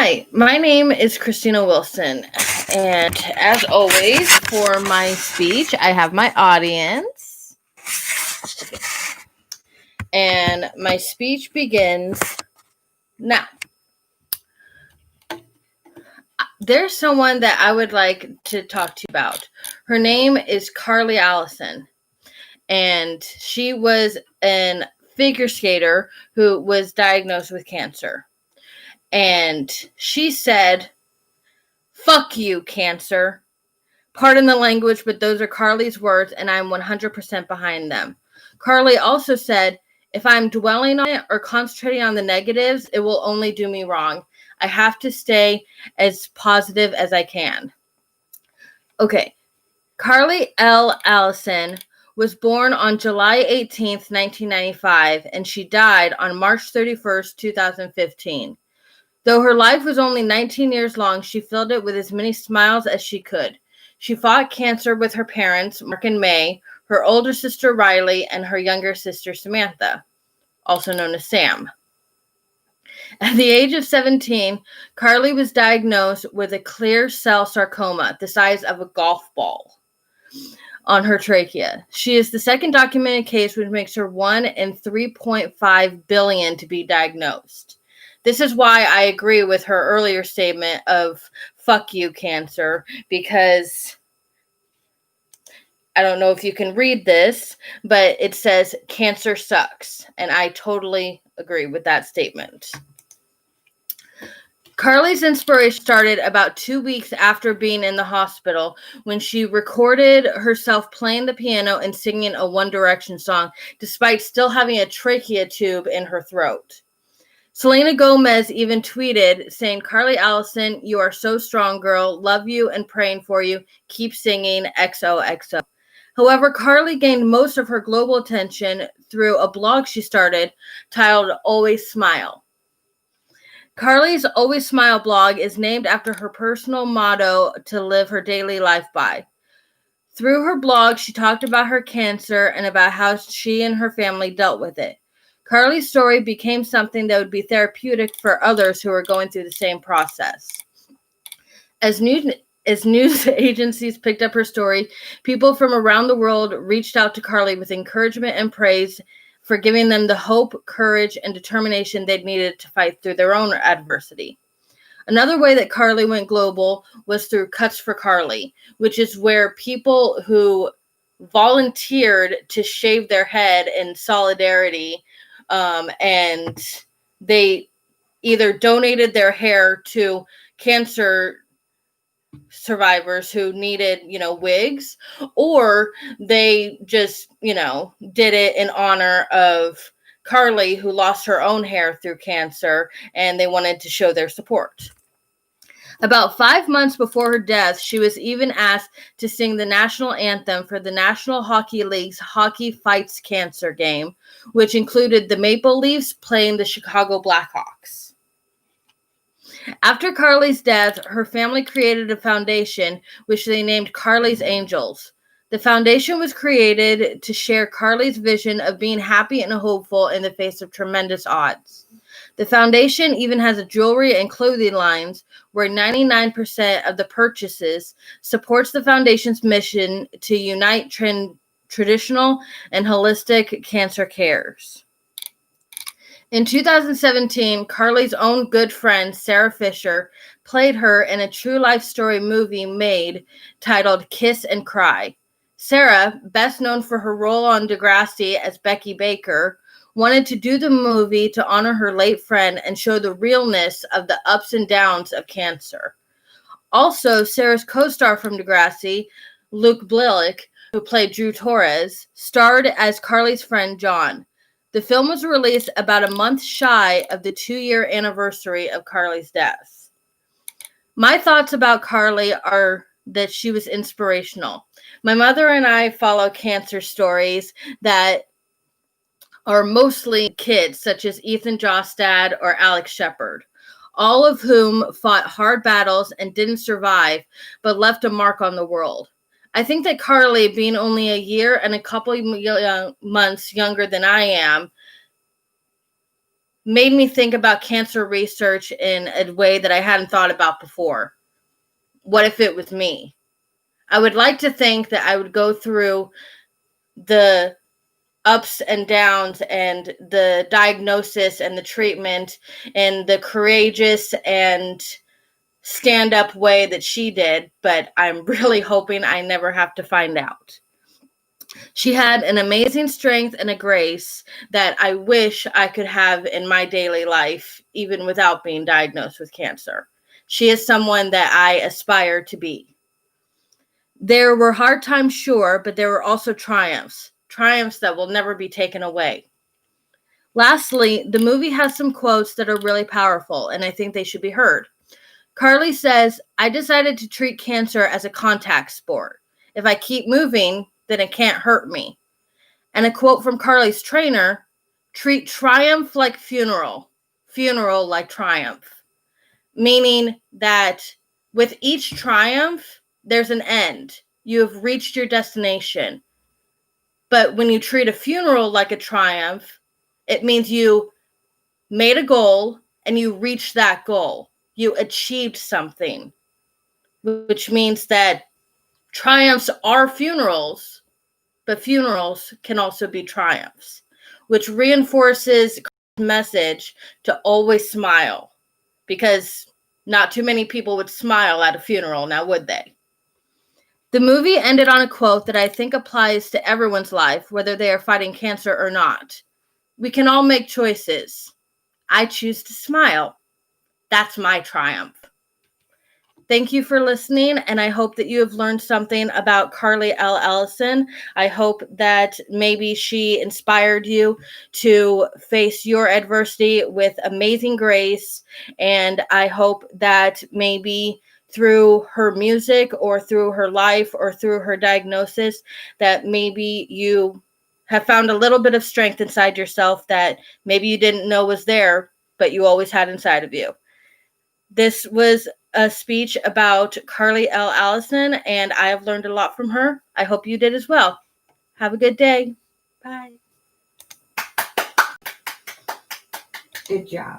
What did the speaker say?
Hi, my name is Christina Wilson, and as always, for my speech, I have my audience, and my speech begins now. There's someone that I would like to talk to you about. Her name is Carley Allison, and she was a figure skater who was diagnosed with cancer. And she said, "Fuck you, cancer." Pardon the language, but those are Carley's words, and I'm 100% behind them. Carley also said, "If I'm dwelling on it or concentrating on the negatives, it will only do me wrong. I have to stay as positive as I can." Okay, Carley Allison was born on July 18th, 1995, and she died on March 31st, 2015. Though her life was only 19 years long, she filled it with as many smiles as she could. She fought cancer with her parents, Mark and May, her older sister Riley, and her younger sister Samantha, also known as Sam. At the age of 17, Carley was diagnosed with a clear cell sarcoma the size of a golf ball on her trachea. She is the second documented case, which makes her 1 in 3.5 billion to be diagnosed. This is why I agree with her earlier statement of "fuck you, cancer," because I don't know if you can read this, but it says "cancer sucks," and I totally agree with that statement. Carley's inspiration started about 2 weeks after being in the hospital when she recorded herself playing the piano and singing a One Direction song, despite still having a trachea tube in her throat. Selena Gomez even tweeted saying, "Carley Allison, you are so strong, girl. Love you and praying for you. Keep singing XOXO." However, Carley gained most of her global attention through a blog she started titled Always Smile. Carley's Always Smile blog is named after her personal motto to live her daily life by. Through her blog, she talked about her cancer and about how she and her family dealt with it. Carley's story became something that would be therapeutic for others who are going through the same process. As news agencies picked up her story, people from around the world reached out to Carley with encouragement and praise for giving them the hope, courage, and determination they needed to fight through their own adversity. Another way that Carley went global was through Cuts for Carley, which is where people who volunteered to shave their head in solidarity, and they either donated their hair to cancer survivors who needed, wigs, or they just, did it in honor of Carley, who lost her own hair through cancer, and they wanted to show their support. About 5 months before her death, she was even asked to sing the national anthem for the National Hockey League's Hockey Fights Cancer game, which included the Maple Leafs playing the Chicago Blackhawks. After Carley's death, her family created a foundation, which they named Carley's Angels. The foundation was created to share Carley's vision of being happy and hopeful in the face of tremendous odds. The foundation even has a jewelry and clothing lines where 99% of the purchases supports the foundation's mission to unite traditional and holistic cancer cares. In 2017, Carley's own good friend, Sarah Fisher, played her in a true life story movie made titled Kiss and Cry. Sarah, best known for her role on Degrassi as Becky Baker, wanted to do the movie to honor her late friend and show the realness of the ups and downs of cancer. Also, Sarah's co-star from Degrassi, Luke Blilich, who played Drew Torres, starred as Carley's friend John. The film was released about a month shy of the 2-year anniversary of Carley's death. My thoughts about Carley are that she was inspirational. My mother and I follow cancer stories that are mostly kids, such as Ethan Jostad or Alex Shepard, all of whom fought hard battles and didn't survive, but left a mark on the world. I think that Carley, being only a year and a couple of months younger than I am, made me think about cancer research in a way that I hadn't thought about before. What if it was me? I would like to think that I would go through the ups and downs and the diagnosis and the treatment and the courageous and stand-up way that she did, but I'm really hoping I never have to find out. She had an amazing strength and a grace that I wish I could have in my daily life, even without being diagnosed with cancer. She is someone that I aspire to be. There were hard times, sure, but there were also triumphs that will never be taken away. Lastly, the movie has some quotes that are really powerful, and I think they should be heard. Carley says, "I decided to treat cancer as a contact sport. If I keep moving, then it can't hurt me." And a quote from Carley's trainer, "Treat triumph like funeral like triumph." Meaning that with each triumph, there's an end. You have reached your destination. But when you treat a funeral like a triumph, it means you made a goal and you reached that goal. You achieved something, which means that triumphs are funerals, but funerals can also be triumphs, which reinforces the message to always smile, because not too many people would smile at a funeral, now would they? The movie ended on a quote that I think applies to everyone's life, whether they are fighting cancer or not. We can all make choices. I choose to smile. That's my triumph. Thank you for listening, and I hope that you have learned something about Carley Allison. I hope that maybe she inspired you to face your adversity with amazing grace, and I hope that maybe through her music or through her life or through her diagnosis, that maybe you have found a little bit of strength inside yourself that maybe you didn't know was there, but you always had inside of you. This was a speech about Carley Allison, and I have learned a lot from her. I hope you did as well. Have a good day. Bye. Good job.